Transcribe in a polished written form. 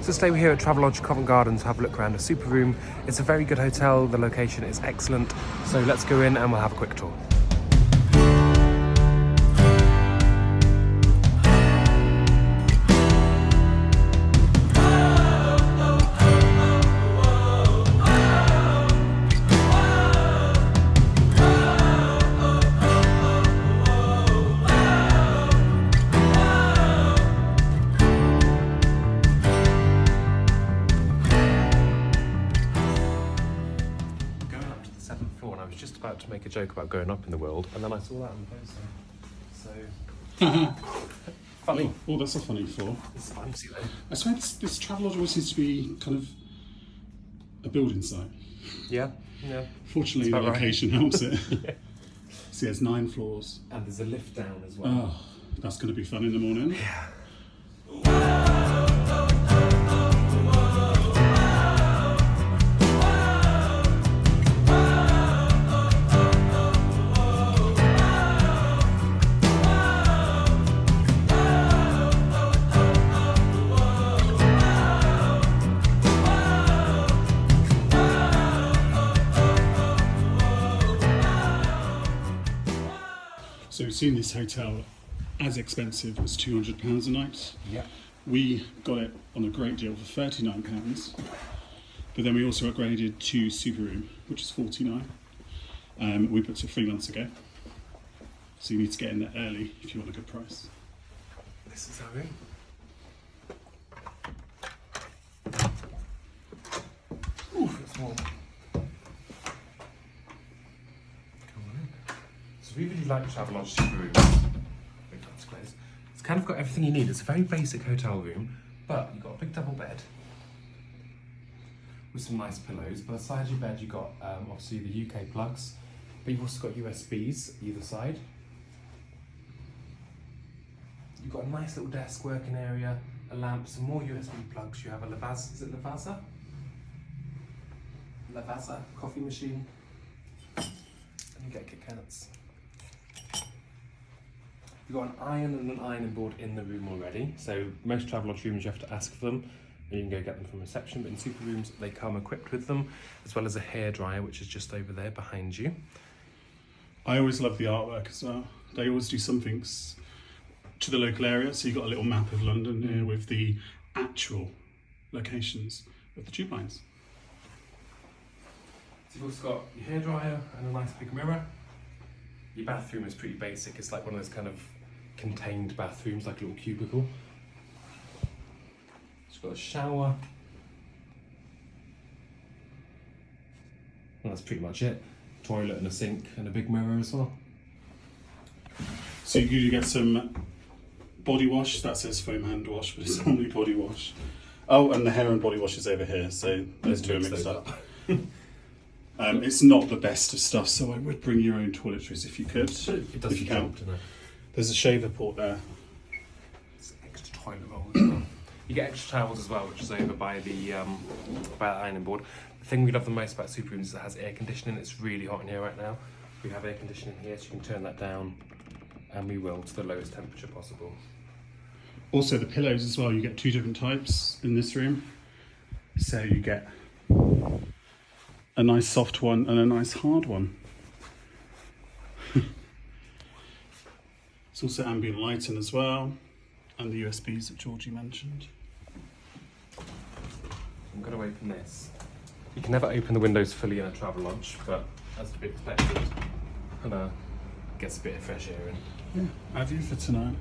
So today we're here at Travelodge Covent Garden to have a look around a super room. It's a very good hotel, the location is excellent. So let's go in and we'll have a quick tour. Just about to make a joke about going up in the world, and then I saw that on the poster. So funny. Oh, that's a funny thought. It's fancy though. I swear this Travelodge always seems to be kind of a building site. Yeah. Fortunately, the location helps it. Yeah. See, there's 9 floors. And there's a lift down as well. Oh, that's going to be fun in the morning. Yeah. So we've seen this hotel as expensive as £200 a night. Yeah. We got it on a great deal for £39, but then we also upgraded to Super Room, which is £49. We booked it 3 months ago, so you need to get in there early if you want a good price. This is our room. Ooh, it's warm. We really like Travelodge super rooms. Big that's close. It's kind of got everything you need. It's a very basic hotel room, but you've got a big double bed with some nice pillows. By the side of your bed, you've got obviously the UK plugs, but you've also got USBs either side. You've got a nice little desk working area, a lamp, some more USB plugs. You have a Lavazza, is it Lavazza? Lavazza coffee machine, and you get Kit Kats. You've got an iron and an ironing board in the room already. So most Travelodge rooms you have to ask for them, and you can go get them from reception. But in super rooms they come equipped with them, as well as a hairdryer, which is just over there behind you. I always love the artwork as well. They always do something to the local area. So you've got a little map of London here with the actual locations of the tube lines. So you've also got your hairdryer and a nice big mirror. Your bathroom is pretty basic. It's like one of those kind of contained bathrooms, like a little cubicle. It's got a shower. And that's pretty much it. Toilet and a sink and a big mirror as well. So you get some body wash. That says foam hand wash, but it's only body wash. Oh, and the hair and body wash is over here. So those two are mixed up. It's not the best of stuff, so I would bring your own toiletries if you could. It does if you can. help, doesn't it? There's a shaver port there. It's an extra toilet roll as well. You get extra towels as well, which is over by the ironing board. The thing we love the most about super rooms is it has air conditioning. It's really hot in here right now. We have air conditioning here, so you can turn that down, and we will, to the lowest temperature possible. Also the pillows as well, you get 2 different types in this room. So you get a nice soft one and a nice hard one. It's also ambient lighting as well, and the USBs that Georgie mentioned. I'm going to open this. You can never open the windows fully in a Travelodge, but as to be expected, and gets a bit of fresh air in. Yeah, have you for tonight?